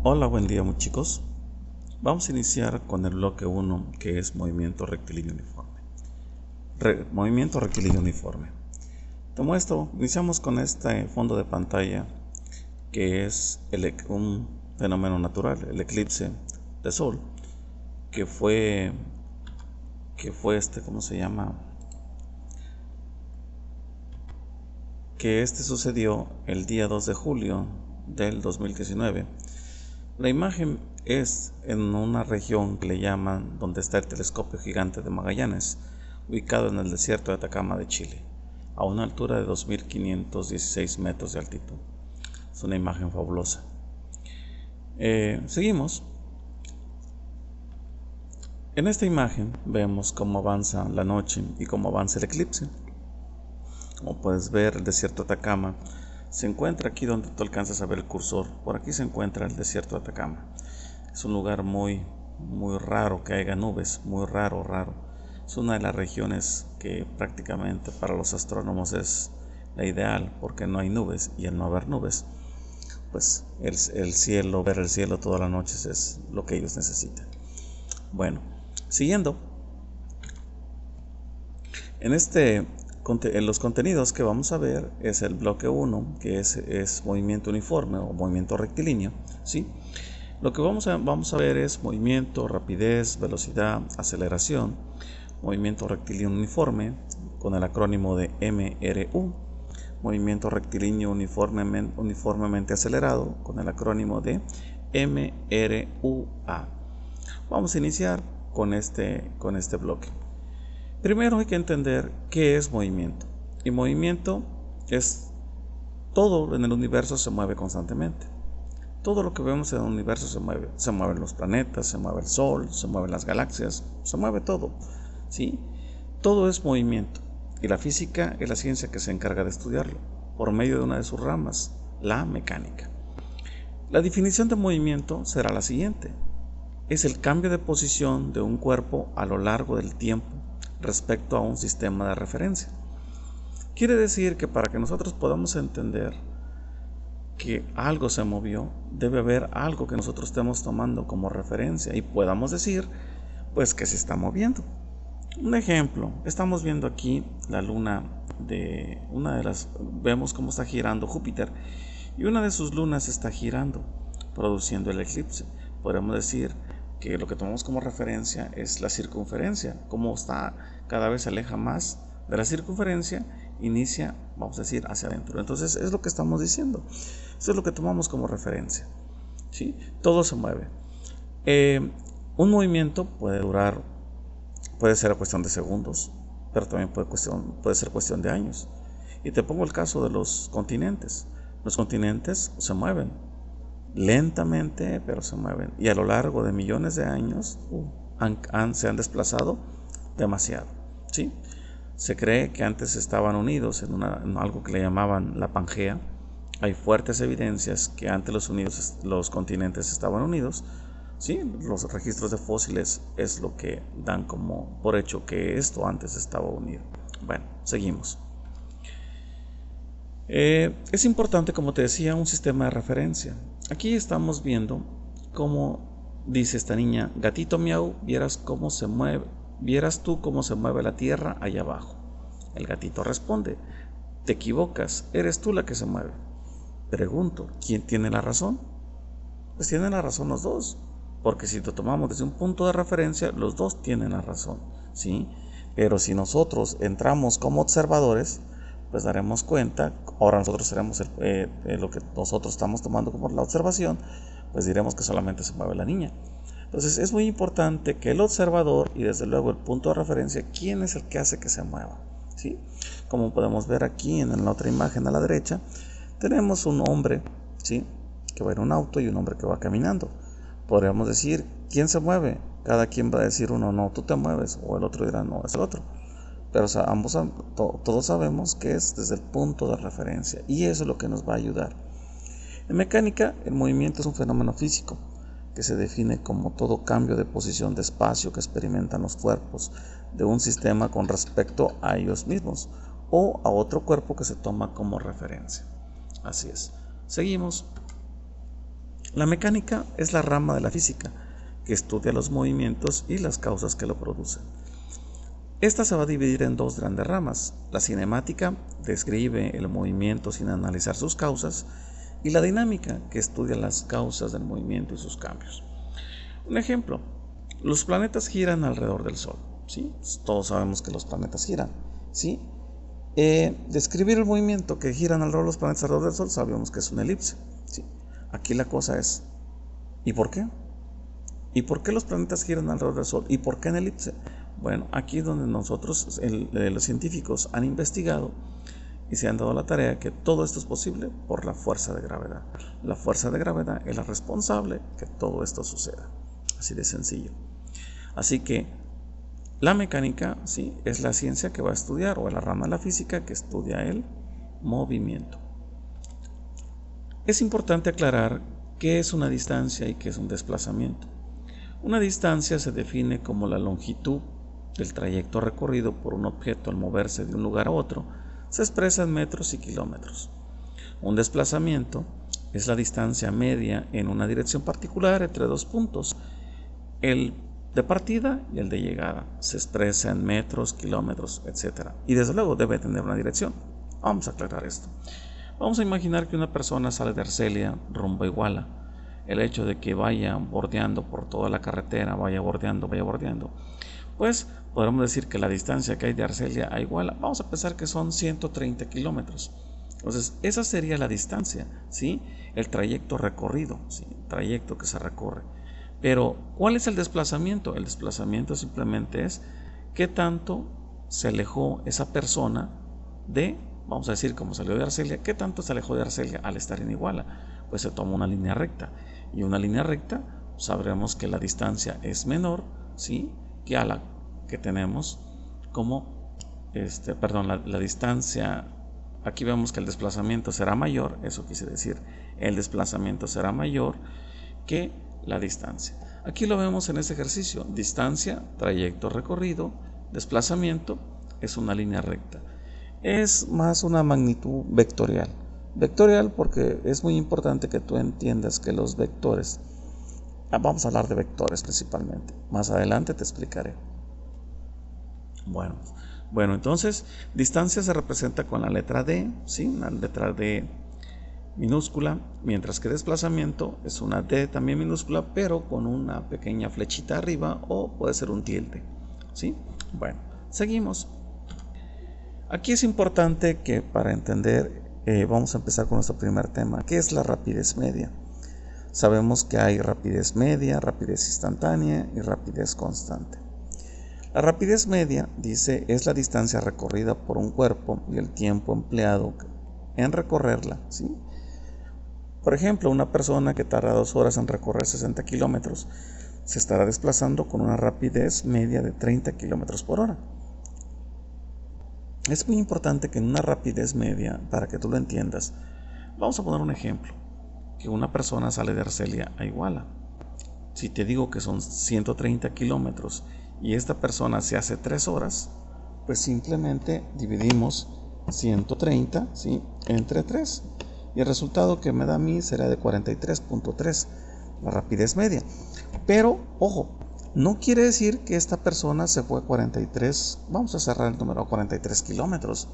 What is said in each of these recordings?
Hola, buen día chicos. Vamos a iniciar con el bloque 1, que es movimiento rectilíneo uniforme. Movimiento rectilíneo uniforme. Te muestro, iniciamos con este fondo de pantalla que es un fenómeno natural, el eclipse de sol, que fue ¿cómo se llama? Que sucedió el día 2 de julio del 2019. La imagen es en una región que le llaman donde está el telescopio gigante de Magallanes, ubicado en el desierto de Atacama de Chile, a una altura de 2516 metros de altitud. Es una imagen fabulosa. Seguimos. En esta imagen vemos cómo avanza la noche y cómo avanza el eclipse. Como puedes ver, el desierto de Atacama se encuentra aquí donde tú alcanzas a ver el cursor. Por aquí se encuentra el desierto de Atacama. Es un lugar muy raro que haya nubes, muy raro. Es una de las regiones que prácticamente para los astrónomos es la ideal, porque no hay nubes, y al no haber nubes, pues ver el cielo toda la noche es lo que ellos necesitan. Bueno, siguiendo, en los contenidos que vamos a ver es el bloque 1, que es movimiento uniforme o movimiento rectilíneo, ¿sí? Lo que vamos a ver es movimiento, rapidez, velocidad, aceleración, movimiento rectilíneo uniforme con el acrónimo de MRU, movimiento rectilíneo uniformemente acelerado con el acrónimo de MRUA. Vamos a iniciar con este bloque. Primero hay que entender qué es movimiento. Y movimiento es todo en el universo se mueve constantemente. Todo lo que vemos en el universo se mueve. Se mueven los planetas, se mueve el Sol, se mueven las galaxias, se mueve todo, ¿sí? Todo es movimiento. Y la física es la ciencia que se encarga de estudiarlo, por medio de una de sus ramas, la mecánica. La definición de movimiento será la siguiente. Es el cambio de posición de un cuerpo a lo largo del tiempo respecto a un sistema de referencia. Quiere decir que para que nosotros podamos entender que algo se movió, debe haber algo que nosotros estemos tomando como referencia y podamos decir, pues, que se está moviendo. Un ejemplo, estamos viendo aquí la luna vemos cómo está girando Júpiter, y una de sus lunas está girando, produciendo el eclipse. Podemos decir que lo que tomamos como referencia es la circunferencia, cómo está, cada vez se aleja más de la circunferencia, inicia, vamos a decir, hacia adentro. Entonces es lo que estamos diciendo, eso es lo que tomamos como referencia, ¿sí? Todo se mueve. Un movimiento puede ser a cuestión de segundos, pero también puede ser cuestión de años. Y te pongo el caso de los continentes. Los continentes se mueven lentamente, pero se mueven, y a lo largo de millones de años se han desplazado demasiado, ¿sí? Se cree que antes estaban unidos en algo que le llamaban la Pangea. Hay fuertes evidencias que antes los continentes estaban unidos, ¿sí? Los registros de fósiles es lo que dan como por hecho que esto antes estaba unido. Bueno, seguimos. Es importante, como te decía, un sistema de referencia. Aquí estamos viendo cómo dice esta niña: gatito miau, vieras tú cómo se mueve la tierra allá abajo. El gatito responde: te equivocas, eres tú la que se mueve. Pregunto, ¿quién tiene la razón? Pues tienen la razón los dos, porque si lo tomamos desde un punto de referencia, los dos tienen la razón, ¿sí? Pero si nosotros entramos como observadores, pues daremos cuenta, ahora nosotros seremos lo que nosotros estamos tomando como la observación, pues diremos que solamente se mueve la niña. Entonces es muy importante que el observador y desde luego el punto de referencia, quién es el que hace que se mueva, ¿sí? Como podemos ver aquí en la otra imagen a la derecha, tenemos un hombre, ¿sí?, que va en un auto y un hombre que va caminando. Podríamos decir, ¿quién se mueve? Cada quien va a decir uno, no, tú te mueves, o el otro dirá, no, es el otro. Pero todos sabemos que es desde el punto de referencia, y eso es lo que nos va a ayudar. En mecánica, el movimiento es un fenómeno físico que se define como todo cambio de posición de espacio que experimentan los cuerpos de un sistema con respecto a ellos mismos o a otro cuerpo que se toma como referencia. Así es. Seguimos. La mecánica es la rama de la física que estudia los movimientos y las causas que lo producen. Esta se va a dividir en dos grandes ramas. La cinemática describe el movimiento sin analizar sus causas, y la dinámica, que estudia las causas del movimiento y sus cambios. Un ejemplo: los planetas giran alrededor del Sol, ¿sí? Todos sabemos que los planetas giran, ¿sí? Describir el movimiento que giran alrededor de los planetas alrededor del Sol, sabemos que es una elipse, ¿sí? Aquí la cosa es, ¿y por qué? ¿Y por qué los planetas giran alrededor del Sol? ¿Y por qué en elipse? Bueno, aquí es donde nosotros, los científicos, han investigado y se han dado la tarea que todo esto es posible por la fuerza de gravedad. La fuerza de gravedad es la responsable que todo esto suceda. Así de sencillo. Así que la mecánica, ¿sí?, es la ciencia que va a estudiar, o la rama de la física que estudia el movimiento. Es importante aclarar qué es una distancia y qué es un desplazamiento. Una distancia se define como la longitud del trayecto recorrido por un objeto al moverse de un lugar a otro. Se expresa en metros y kilómetros. Un desplazamiento es la distancia media en una dirección particular entre dos puntos. El de partida y el de llegada se expresa en metros, kilómetros, etc. Y desde luego debe tener una dirección. Vamos a aclarar esto. Vamos a imaginar que una persona sale de Arcelia rumbo a Iguala. El hecho de que vaya bordeando por toda la carretera, vaya bordeando, pues podremos decir que la distancia que hay de Arcelia a Iguala, vamos a pensar que son 130 kilómetros. Entonces, esa sería la distancia, ¿sí? El trayecto recorrido, ¿sí? El trayecto que se recorre. Pero, ¿cuál es el desplazamiento? El desplazamiento simplemente es qué tanto se alejó esa persona de, vamos a decir, como salió de Arcelia, qué tanto se alejó de Arcelia al estar en Iguala. Pues se toma una línea recta. Y una línea recta, sabremos que la distancia es menor, ¿sí?, que a la que tenemos como, la distancia. Aquí vemos que el desplazamiento será mayor, eso quise decir, el desplazamiento será mayor que la distancia. Aquí lo vemos en este ejercicio: distancia, trayecto recorrido, desplazamiento, es una línea recta. Es más una magnitud vectorial. Vectorial porque es muy importante que tú entiendas que los vectores, vamos a hablar de vectores principalmente, más adelante te explicaré. Bueno, entonces distancia se representa con la letra D, ¿sí?, una letra D minúscula, mientras que desplazamiento es una D también minúscula, pero con una pequeña flechita arriba, o puede ser un tilde, ¿sí? Bueno, seguimos. Aquí es importante que para entender, vamos a empezar con nuestro primer tema, que es la rapidez media. Sabemos que hay rapidez media, rapidez instantánea y rapidez constante. La rapidez media, dice, es la distancia recorrida por un cuerpo y el tiempo empleado en recorrerla, ¿sí? Por ejemplo, una persona que tarda 2 horas en recorrer 60 kilómetros se estará desplazando con una rapidez media de 30 kilómetros por hora. Es muy importante que en una rapidez media, para que tú lo entiendas, vamos a poner un ejemplo: que una persona sale de Arcelia a Iguala. Si te digo que son 130 kilómetros y esta persona se hace 3 horas, pues simplemente dividimos 130, ¿sí?, entre 3. Y el resultado que me da a mí será de 43.3, la rapidez media. Pero, ojo, no quiere decir que esta persona se fue a 43, vamos a cerrar el número, a 43 kilómetros,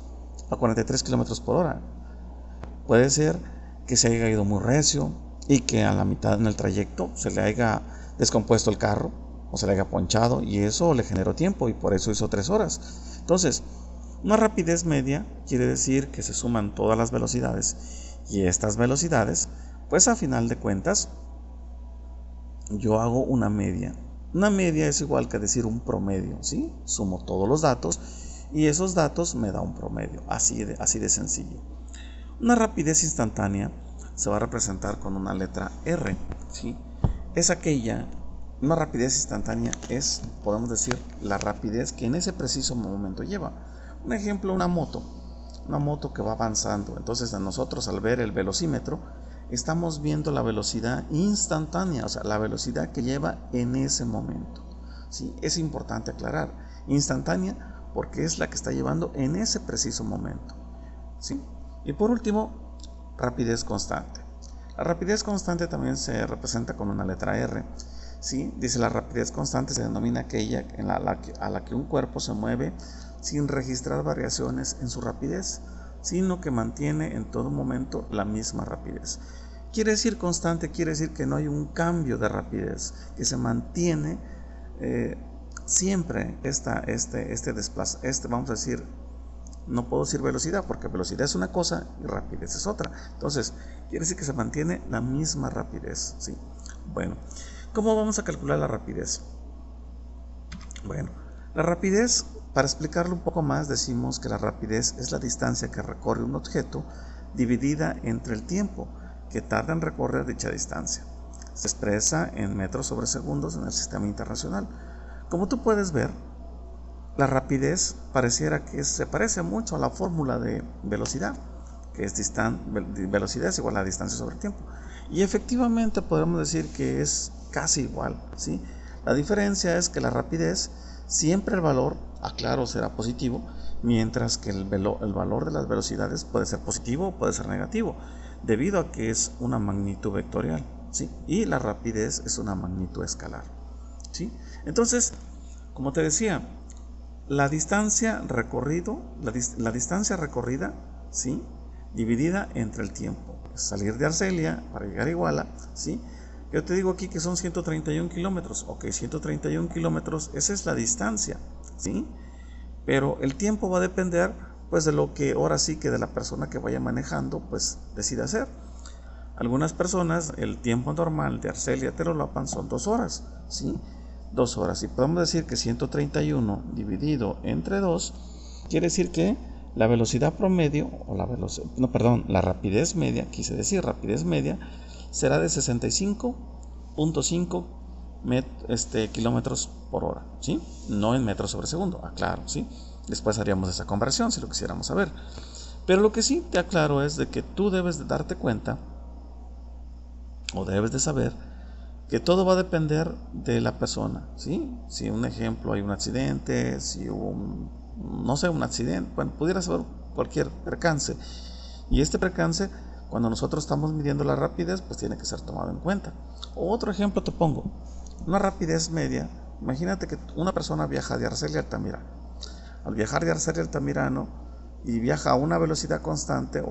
a 43 kilómetros por hora. Puede ser que se haya ido muy recio y que a la mitad en el trayecto se le haya descompuesto el carro o se le haya ponchado, y eso le generó tiempo y por eso hizo 3 horas. Entonces, una rapidez media quiere decir que se suman todas las velocidades, y estas velocidades, pues a final de cuentas, yo hago una media. Una media es igual que decir un promedio, ¿sí? Sumo todos los datos y esos datos me da un promedio, así de sencillo. Una rapidez instantánea se va a representar con una letra R, ¿sí? Es aquella, una rapidez instantánea es, podemos decir, la rapidez que en ese preciso momento lleva. Un ejemplo, una moto que va avanzando. Entonces nosotros, al ver el velocímetro, estamos viendo la velocidad instantánea, o sea, la velocidad que lleva en ese momento, ¿sí? Es importante aclarar, instantánea porque es la que está llevando en ese preciso momento, ¿sí? Y por último, rapidez constante. La rapidez constante también se representa con una letra R. ¿Sí? Dice la rapidez constante se denomina aquella a la que un cuerpo se mueve sin registrar variaciones en su rapidez, sino que mantiene en todo momento la misma rapidez. Quiere decir constante, quiere decir que no hay un cambio de rapidez, que se mantiene siempre vamos a decir, no puedo decir velocidad, porque velocidad es una cosa y rapidez es otra. Entonces, quiere decir que se mantiene la misma rapidez, ¿sí? Bueno, ¿cómo vamos a calcular la rapidez? Bueno, la rapidez, para explicarlo un poco más, decimos que la rapidez es la distancia que recorre un objeto dividida entre el tiempo que tarda en recorrer dicha distancia. Se expresa en metros sobre segundos en el sistema internacional. Como tú puedes ver, la rapidez pareciera que se parece mucho a la fórmula de velocidad, que es velocidad es igual a distancia sobre tiempo. Y efectivamente podemos decir que es casi igual, ¿sí? La diferencia es que la rapidez, siempre el valor, aclaro, será positivo, mientras que el valor de las velocidades puede ser positivo o puede ser negativo, debido a que es una magnitud vectorial, ¿sí? Y la rapidez es una magnitud escalar, ¿sí? Entonces, como te decía, la distancia recorrida, ¿sí? Dividida entre el tiempo. Salir de Arcelia para llegar a Iguala, ¿sí? Yo te digo aquí que son 131 kilómetros. Ok, 131 kilómetros, esa es la distancia, ¿sí? Pero el tiempo va a depender, pues, de lo que ahora sí que de la persona que vaya manejando, pues, decida hacer. Algunas personas, el tiempo normal de Arcelia a Telolapan son 2 horas, ¿sí? 2 horas. Y podemos decir que 131 dividido entre 2 quiere decir que la velocidad promedio, o la rapidez media, rapidez media, será de 65.5 kilómetros por hora, ¿sí? No en metros sobre segundo, aclaro, ¿sí? Después haríamos esa conversión si lo quisiéramos saber. Pero lo que sí te aclaro es de que tú debes de darte cuenta, o debes de saber, que todo va a depender de la persona, ¿sí? Si un ejemplo hay un accidente, si hubo un accidente, bueno, pudiera ser cualquier percance, y este percance, cuando nosotros estamos midiendo la rapidez, pues tiene que ser tomado en cuenta. O otro ejemplo te pongo, una rapidez media. Imagínate que una persona viaja de Arcelia a Altamirano. Al viajar de Arcelia a Altamirano y viaja a una velocidad constante,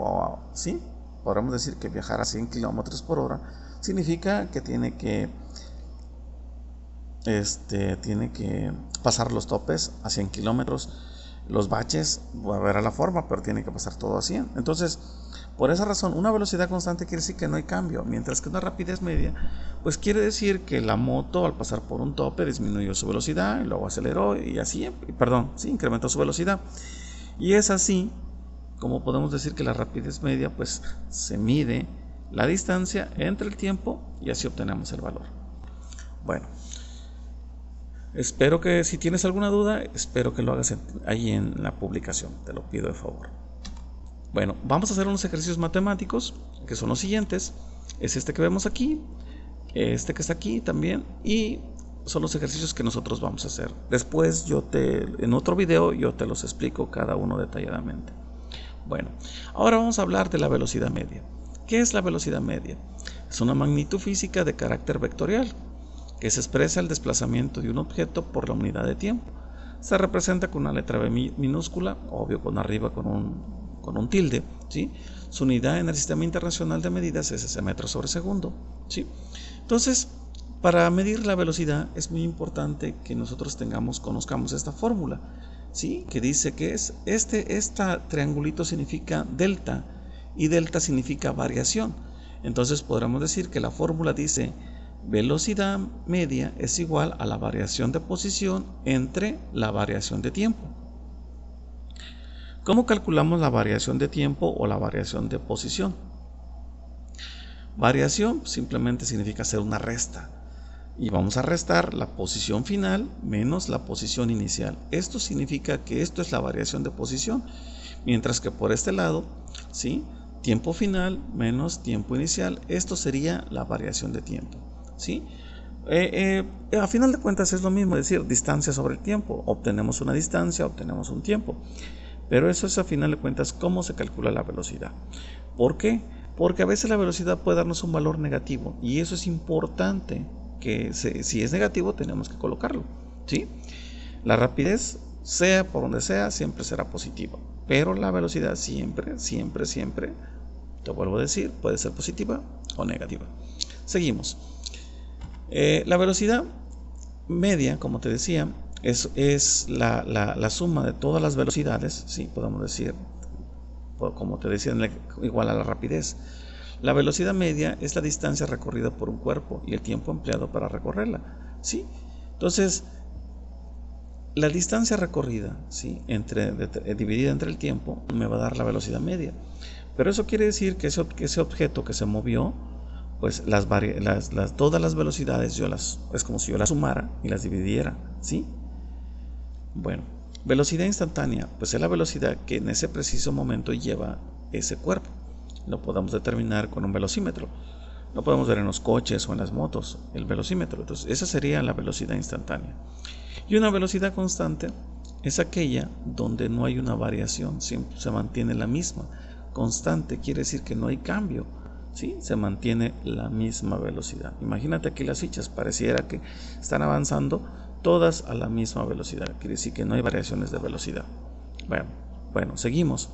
¿sí? Podríamos decir que viajar a 100 kilómetros por hora, significa que tiene que pasar los topes a 100 kilómetros, los baches, verá la forma, pero tiene que pasar todo a 100. Entonces, por esa razón, una velocidad constante quiere decir que no hay cambio, mientras que una rapidez media, pues quiere decir que la moto al pasar por un tope disminuyó su velocidad, y luego aceleró y así, incrementó su velocidad. Y es así como podemos decir que la rapidez media, pues se mide la distancia entre el tiempo y así obtenemos el valor. Bueno, espero que si tienes alguna duda, espero que lo hagas ahí en la publicación, te lo pido de favor. Bueno, vamos a hacer unos ejercicios matemáticos que son los siguientes. Es este que vemos aquí, este que está aquí también, y son los ejercicios que nosotros vamos a hacer. Después en otro video yo te los explico cada uno detalladamente. Bueno, ahora vamos a hablar de la velocidad media. ¿Qué es la velocidad media? Es una magnitud física de carácter vectorial que se expresa el desplazamiento de un objeto por la unidad de tiempo. Se representa con una letra B minúscula, obvio con arriba con un tilde, ¿sí? Su unidad en el sistema internacional de medidas es ese metro sobre segundo, ¿sí? Entonces, para medir la velocidad es muy importante que nosotros conozcamos esta fórmula, ¿sí? Que dice que esta triangulito significa delta y delta significa variación. Entonces podremos decir que la fórmula dice velocidad media es igual a la variación de posición entre la variación de tiempo. ¿Cómo calculamos la variación de tiempo o la variación de posición? Variación simplemente significa hacer una resta. Y vamos a restar la posición final menos la posición inicial. Esto significa que esto es la variación de posición. Mientras que por este lado, ¿sí? Tiempo final menos tiempo inicial. Esto sería la variación de tiempo, ¿sí? A final de cuentas es lo mismo, es decir, distancia sobre el tiempo. Obtenemos una distancia, obtenemos un tiempo. Pero eso es a final de cuentas cómo se calcula la velocidad. ¿Por qué? porque a veces la velocidad puede darnos un valor negativo y eso es importante, que si es negativo tenemos que colocarlo, ¿sí? La rapidez, sea por donde sea, siempre será positiva, pero la velocidad siempre, te vuelvo a decir, puede ser positiva o negativa. Seguimos. La velocidad media, como te decía, es la suma de todas las velocidades, ¿sí? Podemos decir, como te decía, igual a la rapidez. La velocidad media es la distancia recorrida por un cuerpo y el tiempo empleado para recorrerla, ¿sí? Entonces, la distancia recorrida, ¿sí? Dividida entre el tiempo me va a dar la velocidad media. Pero eso quiere decir que ese objeto que se movió, pues todas las velocidades es como si yo las sumara y las dividiera, ¿sí? Bueno, velocidad instantánea, pues es la velocidad que en ese preciso momento lleva ese cuerpo. Lo podemos determinar con un velocímetro. Lo podemos ver en los coches o en las motos, el velocímetro. Entonces, esa sería la velocidad instantánea. Y una velocidad constante es aquella donde no hay una variación, siempre se mantiene la misma. Constante quiere decir que no hay cambio, ¿sí? Se mantiene la misma velocidad. Imagínate que las fichas pareciera que están avanzando todas a la misma velocidad. Quiere decir que no hay variaciones de velocidad. Bueno, seguimos.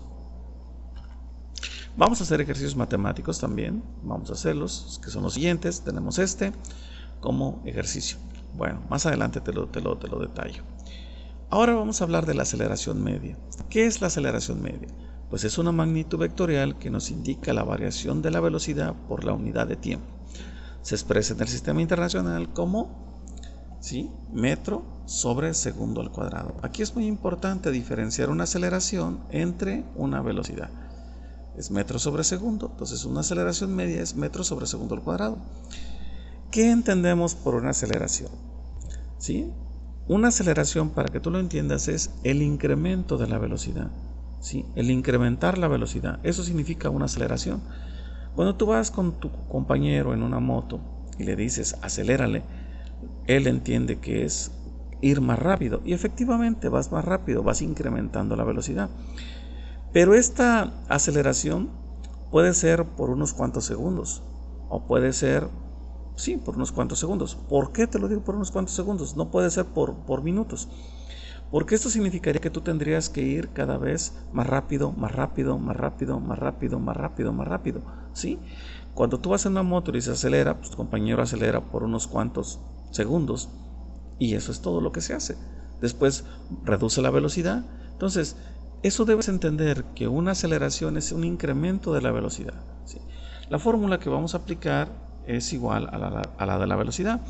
Vamos a hacer ejercicios matemáticos también. Vamos a hacerlos, que son los siguientes. Tenemos este como ejercicio. Bueno, más adelante te lo detallo. Ahora vamos a hablar de la aceleración media. ¿Qué es la aceleración media? Pues es una magnitud vectorial que nos indica la variación de la velocidad por la unidad de tiempo. Se expresa en el sistema internacional como, ¿sí?, metro sobre segundo al cuadrado. Aquí es muy importante diferenciar una aceleración entre una velocidad. Es metro sobre segundo, entonces una aceleración media es metro sobre segundo al cuadrado. ¿Qué entendemos por una aceleración? ¿Sí? Una aceleración, para que tú lo entiendas, es el incremento de la velocidad, ¿sí? El incrementar la velocidad, eso significa una aceleración. Cuando tú vas con tu compañero en una moto y le dices acelérale, él entiende que es ir más rápido y efectivamente vas más rápido, vas incrementando la velocidad. Pero esta aceleración puede ser por unos cuantos segundos o puede ser, sí, por unos cuantos segundos. ¿Por qué te lo digo por unos cuantos segundos? No puede ser por minutos. Porque esto significaría que tú tendrías que ir cada vez más rápido, más rápido, más rápido, más rápido, más rápido, más rápido, ¿sí? Cuando tú vas en una moto y se acelera, pues tu compañero acelera por unos cuantos segundos y eso es todo lo que se hace. Después reduce la velocidad. Entonces, eso debes entender que una aceleración es un incremento de la velocidad, ¿sí? La fórmula que vamos a aplicar es igual a la de la velocidad.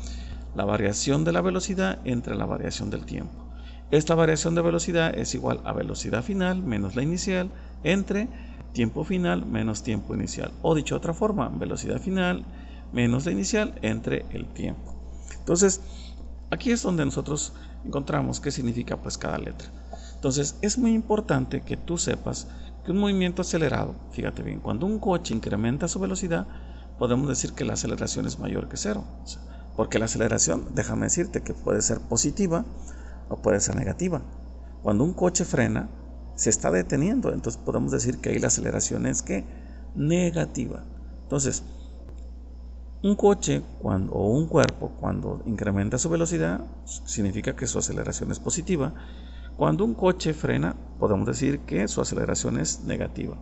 La variación de la velocidad entre la variación del tiempo. Esta variación de velocidad es igual a velocidad final menos la inicial entre tiempo final menos tiempo inicial. O dicho de otra forma, velocidad final menos la inicial entre el tiempo. Entonces, aquí es donde nosotros encontramos qué significa pues cada letra. Entonces, es muy importante que tú sepas que un movimiento acelerado, fíjate bien, cuando un coche incrementa su velocidad, podemos decir que la aceleración es mayor que cero. Porque la aceleración, déjame decirte que puede ser positiva o puede ser negativa. Cuando un coche frena, se está deteniendo, entonces podemos decir que ahí la aceleración es ¿qué? Negativa. Entonces, un coche o un cuerpo cuando incrementa su velocidad, significa que su aceleración es positiva. Cuando un coche frena, podemos decir que su aceleración es negativa.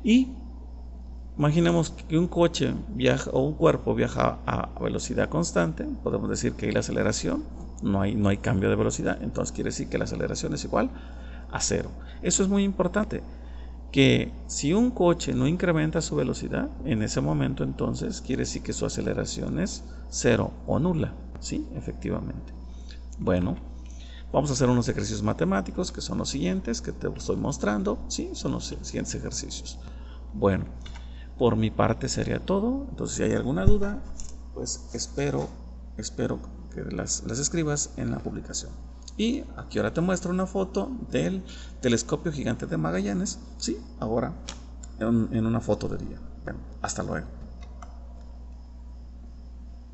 Y imaginemos que un coche viaja o un cuerpo viaja a velocidad constante, podemos decir que ahí la aceleración no hay cambio de velocidad, entonces quiere decir que la aceleración es igual a cero. Eso es muy importante, que si un coche no incrementa su velocidad, en ese momento entonces quiere decir que su aceleración es cero o nula, ¿sí? Efectivamente. Bueno, vamos a hacer unos ejercicios matemáticos que son los siguientes que te estoy mostrando, ¿sí? Son los siguientes ejercicios. Bueno, por mi parte sería todo. Entonces, si hay alguna duda, pues espero que las escribas en la publicación. Y aquí ahora te muestro una foto del telescopio gigante de Magallanes, ¿sí? Ahora en una foto de día. Bueno, hasta luego.